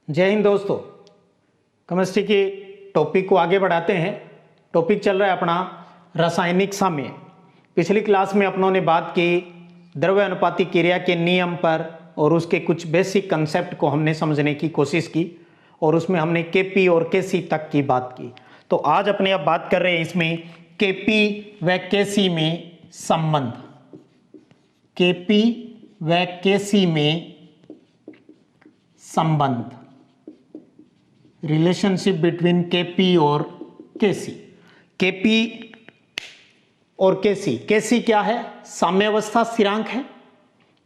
जय हिंद दोस्तों। केमिस्ट्री के टॉपिक को आगे बढ़ाते हैं। टॉपिक चल रहा है अपना रासायनिक साम्य। पिछली क्लास में अपनों ने बात की द्रव्य अनुपाती क्रिया के नियम पर और उसके कुछ बेसिक कंसेप्ट को हमने समझने की कोशिश की और उसमें हमने केपी और केसी तक की बात की। तो आज अपने अब बात कर रहे हैं इसमें केपी व केसी में संबंध। केपी व केसी में संबंध, रिलेशनशिप बिटवीन केपी और केसी। केपी और केसी, केसी क्या है? साम्यावस्था स्थिरांक है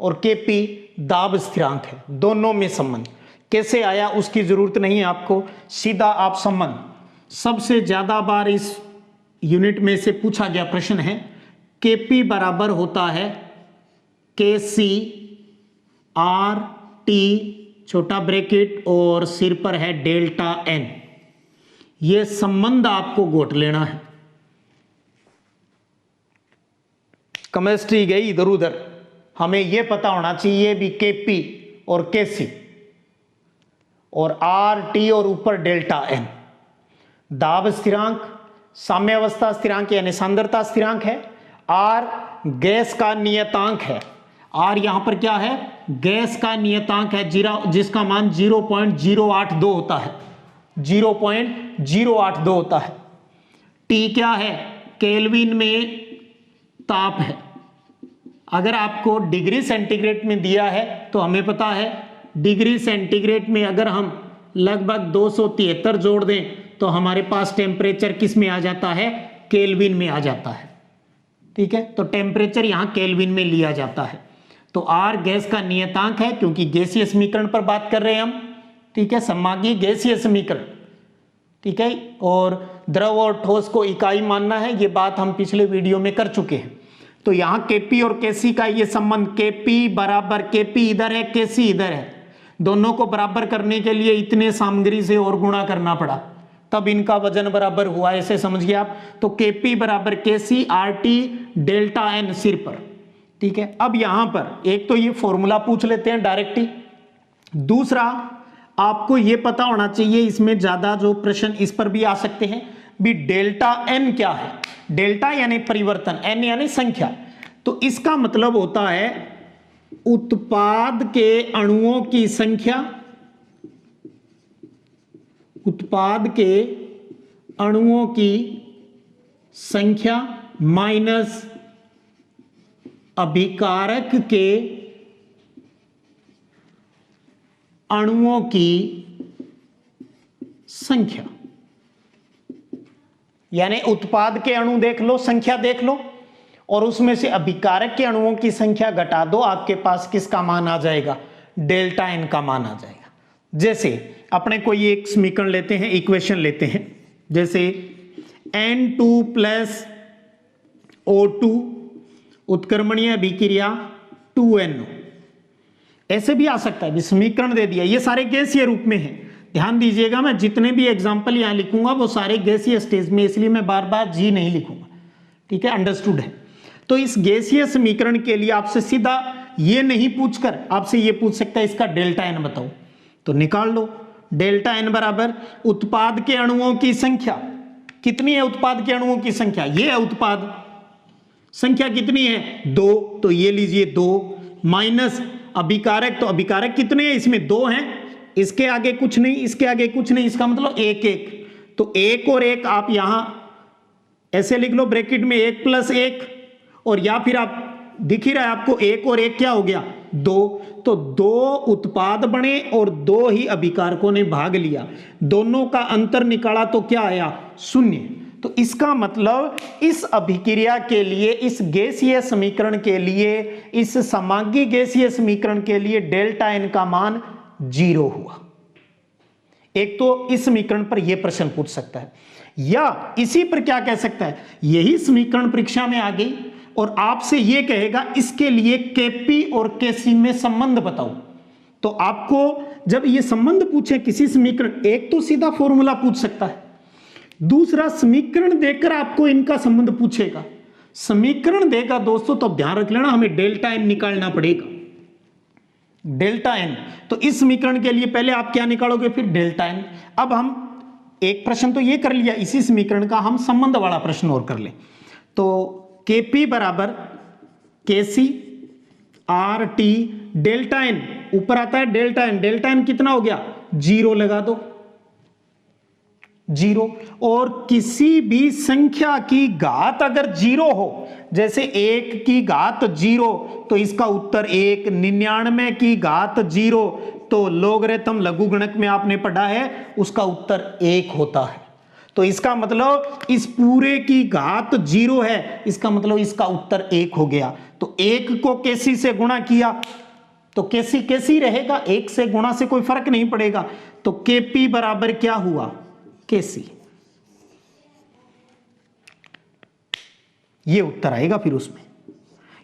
और केपी दाब स्थिरांक है। दोनों में संबंध कैसे आया उसकी जरूरत नहीं है आपको, सीधा आप संबंध। सबसे ज्यादा बार इस यूनिट में से पूछा गया प्रश्न है केपी बराबर होता है केसी आर टी छोटा ब्रैकेट और सिर पर है डेल्टा एन। ये संबंध आपको गोट लेना है। केमिस्ट्री गई इधर उधर, हमें यह पता होना चाहिए भी केपी और केसी और आर टी और ऊपर डेल्टा एन। दाब स्थिरांक साम्यावस्था स्थिरांक यानी सांद्रता स्थिरांक है। आर गैस का नियतांक है। आर यहां पर क्या है? गैस का नियतांक है जिसका मान 0.082 होता है। 0.082 होता है। टी क्या है? केल्विन में ताप है। अगर आपको डिग्री सेंटीग्रेड में दिया है तो हमें पता है डिग्री सेंटीग्रेड में अगर हम लगभग 273 जोड़ दें तो हमारे पास टेम्परेचर किस में आ जाता है? केल्विन में आ जाता है। ठीक है, तो टेम्परेचर यहां केल्विन में लिया जाता है। तो आर गैस का नियतांक है क्योंकि गैसीय समीकरण पर बात कर रहे हैं हम। ठीक है, सममांगी गैसीय समीकरण। ठीक है, और द्रव और ठोस को इकाई मानना है, ये बात हम पिछले वीडियो में कर चुके हैं। तो यहां केपी और केसी का ये संबंध, केपी बराबर केपी इधर है, केसी इधर है। दोनों को बराबर करने के लिए इतने सामग्री से और गुणा करना पड़ा, तब इनका वजन बराबर हुआ। ऐसे समझिए आप। तो केपी बराबर केसी आर टी डेल्टा एन सिर पर। ठीक है, अब यहां पर एक तो ये फॉर्मूला पूछ लेते हैं डायरेक्ट ही। दूसरा आपको ये पता होना चाहिए, इसमें ज्यादा जो प्रश्न इस पर भी आ सकते हैं भी डेल्टा एन क्या है? डेल्टा यानी परिवर्तन, एन यानी संख्या। तो इसका मतलब होता है उत्पाद के अणुओं की संख्या, उत्पाद के अणुओं की संख्या माइनस अभिकारक के अणुओं की संख्या। यानी उत्पाद के अणु देख लो, संख्या देख लो और उसमें से अभिकारक के अणुओं की संख्या घटा दो, आपके पास किसका मान आ जाएगा? डेल्टा एन का मान आ जाएगा। जैसे अपने कोई एक समीकरण लेते हैं, इक्वेशन लेते हैं, जैसे N2 प्लस O2 उत्क्रमणीय अभिक्रिया 2NO। ऐसे भी आ सकता है, समीकरण दे दिया। ये सारे गैसीय रूप में है। ध्यान दीजिएगा, मैं जितने भी एग्जाम्पल यहां लिखूंगा वो सारे गैसीय स्टेज में, इसलिए मैं बार बार जी नहीं लिखूंगा। ठीक है, अंडरस्टूड है। तो इस गैसीय समीकरण के लिए आपसे सीधा ये नहीं पूछकर आपसे ये पूछ सकता है इसका डेल्टा एन बताओ, तो निकाल लो। डेल्टा एन बराबर उत्पाद के अणुओं की संख्या। कितनी है उत्पाद के अणुओं की संख्या? ये है उत्पाद, संख्या कितनी है? 2, तो ये लीजिए 2 माइनस अभिकारक। तो अभिकारक कितने हैं? इसमें 2 हैं, इसके आगे कुछ नहीं, इसके आगे कुछ नहीं, इसका मतलब 1 1। तो 1 और 1 आप यहां ऐसे लिख लो ब्रैकेट में 1 प्लस 1, और या फिर आप दिख ही रहा है आपको 1 और 1 क्या हो गया? 2। तो 2 उत्पाद बने और 2 ही अभिकारकों ने भाग लिया। दोनों का अंतर निकाला तो क्या आया? 0। तो इसका मतलब इस अभिक्रिया के लिए, इस गैसीय समीकरण के लिए, इस समांगी गैसीय समीकरण के लिए डेल्टा एन का मान 0 हुआ। एक तो इस समीकरण पर यह प्रश्न पूछ सकता है, या इसी पर क्या कह सकता है, यही समीकरण परीक्षा में आ गई और आपसे यह कहेगा इसके लिए केपी और केसी में संबंध बताओ। तो आपको जब यह संबंध पूछे किसी समीकरण, एक तो सीधा फॉर्मूला पूछ सकता है, दूसरा समीकरण देकर आपको इनका संबंध पूछेगा। समीकरण देगा दोस्तों तो ध्यान रख लेना, हमें डेल्टा एन निकालना पड़ेगा। Delta n. तो इस समीकरण के लिए पहले आप क्या निकालोगे, फिर डेल्टा एन। अब हम एक प्रश्न तो ये कर लिया, इसी समीकरण का हम संबंध वाला प्रश्न और कर ले। तो Kp बराबर Kc R T delta n, ऊपर आता है डेल्टा एन, डेल्टा एन कितना हो गया 0 लगा दो 0। और किसी भी संख्या की घात अगर 0 हो, जैसे 1 की घात 0 तो इसका उत्तर 1, 99 की घात 0 तो लोगरिथम लघुगणक में आपने पढ़ा है उसका उत्तर 1 होता है। तो इसका मतलब इस पूरे की घात 0 है, इसका मतलब इसका उत्तर 1 हो गया। तो 1 को केसी से गुणा किया तो केसी केसी रहेगा, 1 से गुणा से कोई फर्क नहीं पड़ेगा। तो केपी बराबर क्या हुआ केसी, ये उत्तर आएगा फिर उसमें।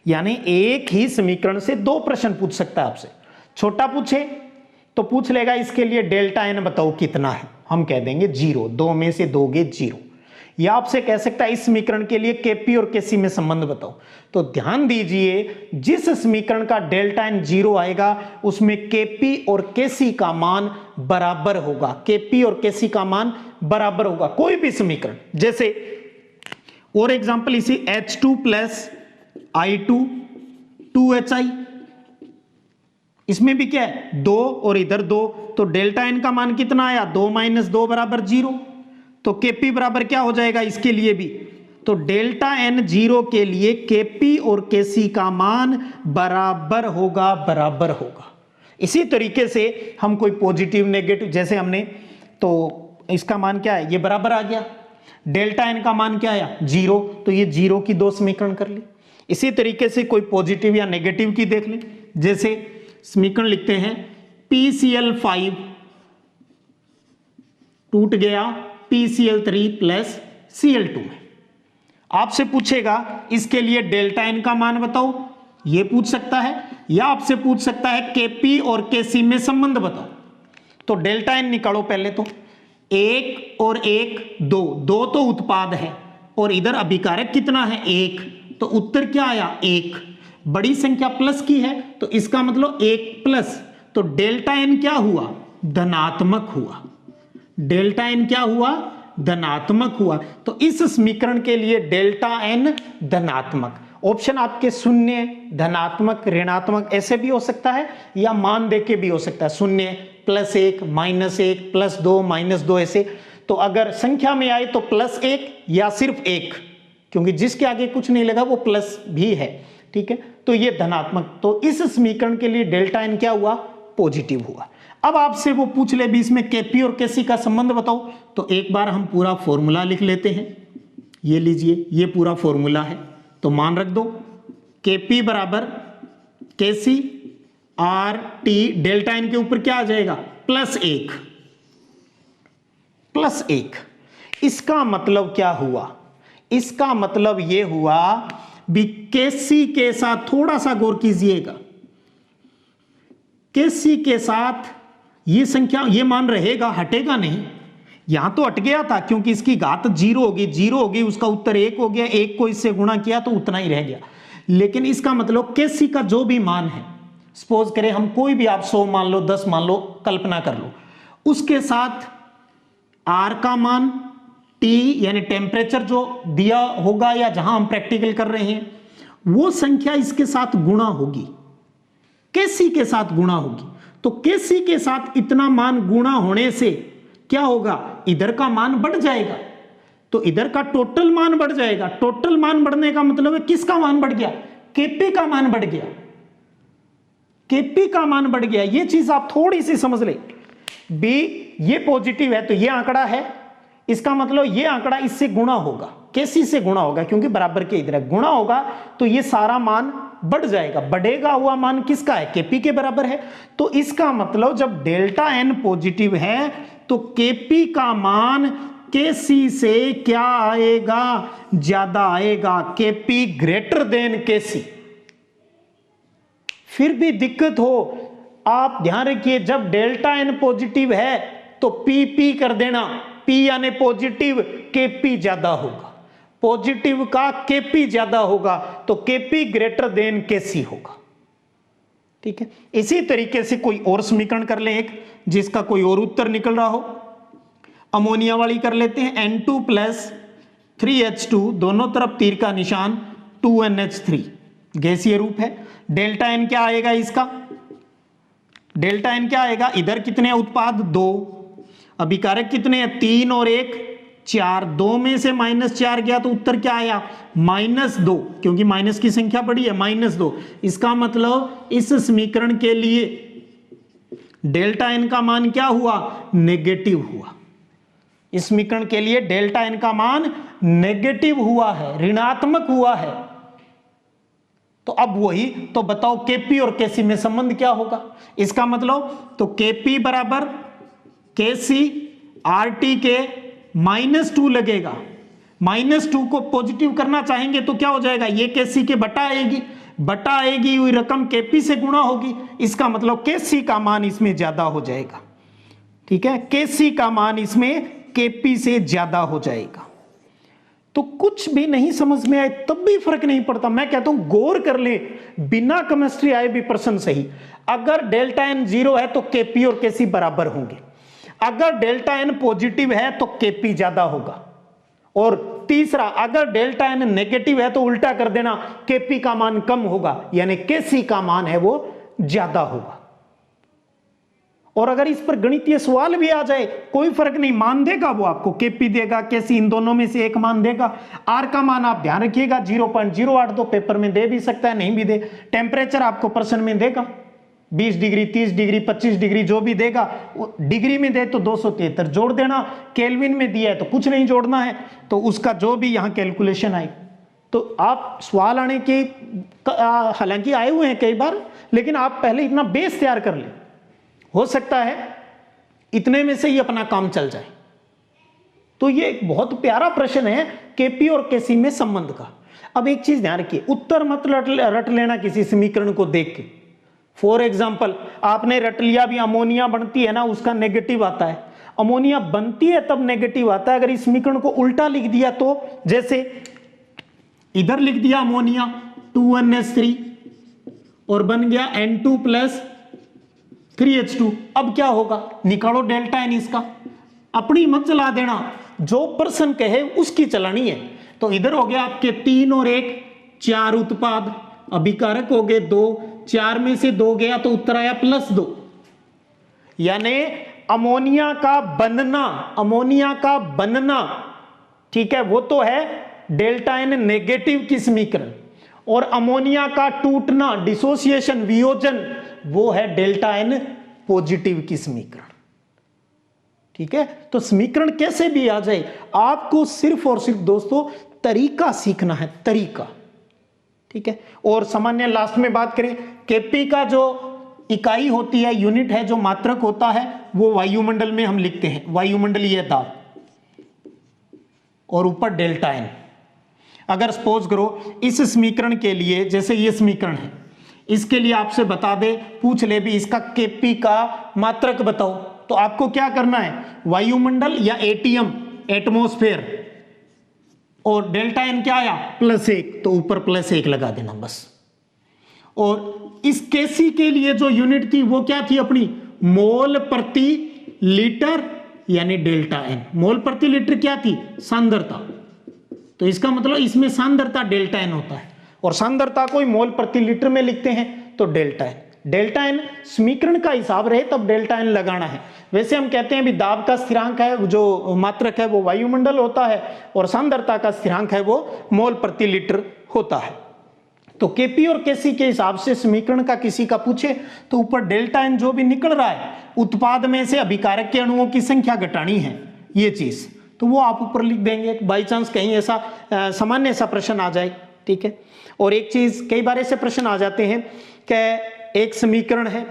यानी एक ही समीकरण से 2 प्रश्न पूछ सकता है आपसे। छोटा पूछे तो पूछ लेगा इसके लिए डेल्टा एन बताओ कितना है, हम कह देंगे 0, 2 में से दोगे 0। या आपसे कह सकता है इस समीकरण के लिए केपी और केसी में संबंध बताओ। तो ध्यान दीजिए, जिस समीकरण का डेल्टा एन 0 आएगा उसमें केपी और केसी का मान बराबर होगा, केपी और केसी का मान बराबर होगा कोई भी समीकरण। जैसे और एग्जांपल इसी H2 प्लस I2 2HI, इसमें भी क्या है 2 और इधर 2, तो डेल्टा एन का मान कितना आया 2 - 2 बराबर 0। तो केपी बराबर क्या हो जाएगा इसके लिए भी, तो डेल्टा एन 0 के लिए केपी और केसी का मान बराबर होगा, बराबर होगा। इसी तरीके से हम कोई पॉजिटिव नेगेटिव, जैसे हमने तो इसका मान क्या है ये बराबर आ गया, डेल्टा एन का मान क्या आया 0, तो ये 0 की 2 समीकरण कर ली। इसी तरीके से कोई पॉजिटिव या नेगेटिव की देख लें, जैसे समीकरण लिखते हैं PCl5 टूट गया PCl3 प्लस Cl2 में। आपसे पूछेगा इसके लिए डेल्टा एन का मान बताओ, ये पूछ सकता है, या आपसे पूछ सकता है केपी और केसी में संबंध बताओ। तो डेल्टा एन निकालो पहले, तो 1 और 1 2, 2 तो उत्पाद है और इधर अभिकारक कितना है 1, तो उत्तर क्या आया 1। बड़ी संख्या प्लस की है तो इसका मतलब 1 प्लस, तो डेल्टा एन क्या हुआ धनात्मक हुआ, डेल्टा एन क्या हुआ धनात्मक हुआ। तो इस समीकरण के लिए डेल्टा एन धनात्मक। ऑप्शन आपके शून्य, धनात्मक, ऋणात्मक ऐसे भी हो सकता है, या मान देके भी हो सकता है, 0 +1 -1 +2 -2 ऐसे। तो अगर संख्या में आए तो +1 या सिर्फ 1, क्योंकि जिसके आगे कुछ नहीं लगा वो प्लस भी है, ठीक है। तो ये धनात्मक, तो इस समीकरण के लिए डेल्टा एन क्या हुआ पॉजिटिव हुआ। अब आपसे वो पूछ ले भी इसमें केपी और केसी का संबंध बताओ, तो एक बार हम पूरा फॉर्मूला लिख लेते हैं। ये लीजिए, ये पूरा फॉर्मूला है, तो मान रख दो केपी बराबर केसी आर टी, डेल्टा एन के ऊपर क्या आ जाएगा +1 +1। इसका मतलब क्या हुआ, इसका मतलब ये हुआ भी केसी के साथ थोड़ा सा गौर कीजिएगा, केसी के साथ ये संख्या, ये मान रहेगा, हटेगा नहीं। यहां तो हट गया था क्योंकि इसकी घात 0 होगी, 0 होगी, उसका उत्तर 1 हो गया, 1 को इससे गुणा किया तो उतना ही रह गया। लेकिन इसका मतलब केसी का जो भी मान है, सपोज करें हम कोई भी, आप 100 मान लो, 10 मान लो, कल्पना कर लो, उसके साथ आर का मान, टी यानी टेम्परेचर जो दिया होगा या जहां हम प्रैक्टिकल कर रहे हैं, वो संख्या इसके साथ गुणा होगी, केसी के साथ गुणा होगी। तो केसी के साथ इतना मान गुणा होने से क्या होगा, इधर का मान बढ़ जाएगा, तो इधर का टोटल मान बढ़ जाएगा। टोटल मान बढ़ने का मतलब है किसका मान बढ़ गया, केपी का मान बढ़ गया, केपी का मान बढ़ गया। ये चीज आप थोड़ी सी समझ ले। बी ये पॉजिटिव है तो ये आंकड़ा है, इसका मतलब ये आंकड़ा इससे गुणा होगा, केसी से गुणा होगा, क्योंकि बराबर के इधर गुणा होगा, तो ये सारा मान बढ़ जाएगा। बढ़ेगा हुआ मान किसका है, केपी के बराबर है। तो इसका मतलब जब डेल्टा एन पॉजिटिव है तो केपी का मान केसी से क्या आएगा, ज्यादा आएगा, केपी ग्रेटर देन केसी। फिर भी दिक्कत हो, आप ध्यान रखिए, जब डेल्टा एन पॉजिटिव है तो पी पी कर देना, पी यानी पॉजिटिव, केपी ज्यादा होगा, पॉजिटिव का केपी ज्यादा होगा, तो केपी ग्रेटर देन केसी होगा, ठीक है। इसी तरीके से कोई और समीकरण कर ले, एक जिसका कोई और उत्तर निकल रहा हो। अमोनिया वाली कर लेते हैं, N2 प्लस 3H2, दोनों तरफ तीर का निशान 2NH3, गैसीय रूप है। डेल्टा एन क्या आएगा इसका? डेल्टा एन क्या आएगा? इधर कितने उत्पाद? 2, अभिकारक कितने हैं? 3 और 1 4, 2 में से -4 गया तो उत्तर क्या आया? -2, क्योंकि माइनस की संख्या बड़ी है, -2। इसका मतलब इस समीकरण के लिए डेल्टा एन का मान क्या हुआ? नेगेटिव हुआ। इस समीकरण के लिए डेल्टा एन का मान नेगेटिव हुआ है, ऋणात्मक हुआ है। तो अब वही तो बताओ केपी और केसी में संबंध क्या होगा? इसका मतलब तो केपी बराबर केसी आरटी के -2 लगेगा। -2 को पॉजिटिव करना चाहेंगे तो क्या हो जाएगा? ये केसी के बटा आएगी हुई रकम केपी से गुणा होगी। इसका मतलब केसी का मान इसमें ज्यादा हो जाएगा। ठीक है, केसी का मान इसमें केपी से ज्यादा हो जाएगा। तो कुछ भी नहीं समझ में आए तब भी फर्क नहीं पड़ता। मैं कहता हूं गौर कर ले, बिना केमिस्ट्री आए भी प्रश्न सही। अगर डेल्टा एन 0 है तो केपी और केसी बराबर होंगे। अगर डेल्टा एन पॉजिटिव है तो केपी ज्यादा होगा। और तीसरा, अगर डेल्टा एन नेगेटिव है तो उल्टा कर देना, केपी का मान कम होगा, यानी केसी का मान है वो ज्यादा होगा। और अगर इस पर गणितीय सवाल भी आ जाए कोई फर्क नहीं, मान देगा वो आपको, केपी देगा, केसी, इन दोनों में से एक मान देगा। आर का मान आप ध्यान रखिएगा 0.082, पेपर में दे भी सकता है, नहीं भी दे। टेम्परेचर आपको प्रश्न में देगा 20 डिग्री, 30 डिग्री, 25 डिग्री, जो भी देगा। डिग्री में दे तो 273 जोड़ देना, केल्विन में दिया है तो कुछ नहीं जोड़ना है, तो उसका जो भी यहाँ कैलकुलेशन आए। तो आप सवाल आने के हालांकि आए हुए हैं कई बार, लेकिन आप पहले इतना बेस तैयार कर ले, हो सकता है इतने में से ही अपना काम चल जाए। तो ये एक बहुत प्यारा प्रश्न है केपी और केसी में संबंध का। अब एक चीज ध्यान रखिए, उत्तर मत रट लेना किसी समीकरण को देख के। फॉर एग्जाम्पल आपने रट लिया भी अमोनिया बनती है ना, उसका नेगेटिव आता है। अमोनिया बनती है तब नेगेटिव आता है। अगर इस समीकरण को उल्टा लिख दिया तो, जैसे इधर लिख दिया अमोनिया 2NH3 और बन गया N2 प्लस 3H2। अब क्या होगा? निकालो डेल्टा एन इसका, अपनी मत चला देना, जो प्रश्न कहे उसकी चलानी है। तो इधर हो गया आपके 3 और 1 4 उत्पाद, अभिकारक हो गए 2, 4 में से 2 गया तो उत्तर आया +2। यानी अमोनिया का बनना, ठीक है, वो तो है डेल्टा एन नेगेटिव की समीकरण, और अमोनिया का टूटना, डिसोसिएशन, वियोजन, वो है डेल्टा एन पॉजिटिव की समीकरण। ठीक है, तो समीकरण कैसे भी आ जाए, आपको सिर्फ और सिर्फ दोस्तों तरीका सीखना है, तरीका। ठीक है, और सामान्य लास्ट में बात करें, केपी का जो इकाई होती है, यूनिट है, जो मात्रक होता है, वो वायुमंडल में हम लिखते हैं, वायुमंडलीय दाब, और ऊपर डेल्टा एन। अगर सपोज करो इस समीकरण के लिए, जैसे ये समीकरण है, इसके लिए आपसे बता दे, पूछ ले भी इसका केपी का मात्रक बताओ, तो आपको क्या करना है? वायुमंडल या एटीएम, एटमॉस्फेयर, और डेल्टा एन क्या आया? +1, तो ऊपर +1 लगा देना बस। और इस केसी के लिए जो यूनिट थी वो क्या थी अपनी? मोल प्रति लीटर, यानी डेल्टा एन। मोल प्रति लीटर क्या थी? सांद्रता। तो इसका मतलब इसमें सांद्रता डेल्टा एन होता है, और सांद्रता को मोल प्रति लीटर में लिखते हैं तो डेल्टा एन। डेल्टा एन समीकरण का हिसाब रहे तब डेल्टा एन लगाना है। वैसे हम कहते हैं भी दाब का स्थिरांक है, जो मात्रक है वो वायुमंडल होता है, और सांद्रता का स्थिरांक है वो मोल प्रति लीटर होता है। तो केपी और केसी के हिसाब से समीकरण का किसी का पूछे तो ऊपर डेल्टा एन जो भी निकल रहा है, उत्पाद में से अभिकारक के अणुओं की संख्या घटानी है, ये चीज, तो वो आप ऊपर लिख देंगे। बाई चांस कहीं ऐसा सामान्य सा प्रश्न आ जाए। ठीक है, और एक चीज, कई बार ऐसे प्रश्न आ जाते हैं कि एक समीकरण है,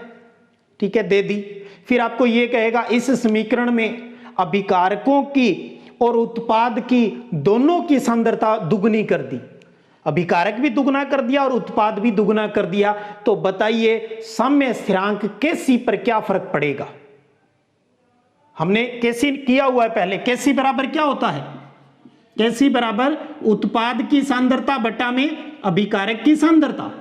ठीक है, दे दी, फिर आपको ये कहेगा इस समीकरण में अभिकारकों की और उत्पाद की दोनों की सांद्रता दुगनी कर दी, अभिकारक भी दुगना कर दिया और उत्पाद भी दुगना कर दिया, तो बताइए साम्य स्थिरांक केसी पर क्या फर्क पड़ेगा? हमने केसी किया हुआ है पहले। केसी बराबर क्या होता है? केसी बराबर उत्पाद की सांद्रता बटा में अभिकारक की सांद्रता।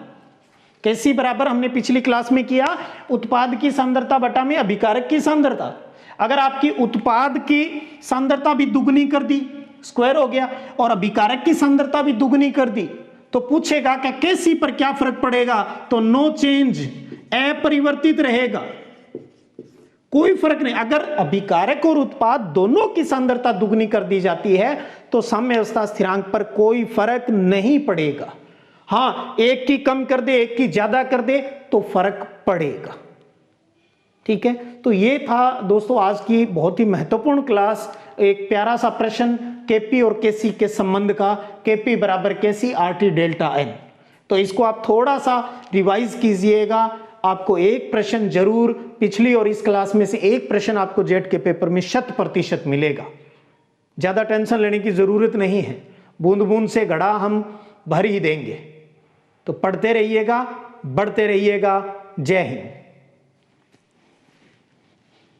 Kc बराबर हमने पिछली क्लास में किया उत्पाद की सांद्रता बटा में अभिकारक की सांद्रता। अगर आपकी उत्पाद की सांद्रता भी दुगनी कर दी, स्क्वायर हो गया, और अभिकारक की सांद्रता भी दुगनी कर दी, तो पूछेगा कि Kc पर क्या फर्क पड़ेगा, तो नो चेंज, अपरिवर्तित रहेगा, कोई फर्क नहीं। अगर अभिकारक और उत्पाद दोनों की सांद्रता दुगनी कर दी जाती है तो साम्यावस्था स्थिरांक पर कोई फर्क नहीं पड़ेगा। हाँ, एक की कम कर दे, एक की ज्यादा कर दे तो फर्क पड़ेगा। ठीक है, तो ये था दोस्तों आज की बहुत ही महत्वपूर्ण क्लास, एक प्यारा सा प्रश्न Kp और Kc के संबंध का, Kp बराबर Kc RT डेल्टा n। तो इसको आप थोड़ा सा रिवाइज कीजिएगा, आपको एक प्रश्न जरूर पिछली और इस क्लास में से एक प्रश्न आपको जेट के पेपर में 100% मिलेगा। ज्यादा टेंशन लेने की जरूरत नहीं है, बूंद बूंद से घड़ा हम भर ही देंगे। तो पढ़ते रहिएगा, बढ़ते रहिएगा। जय हिंद।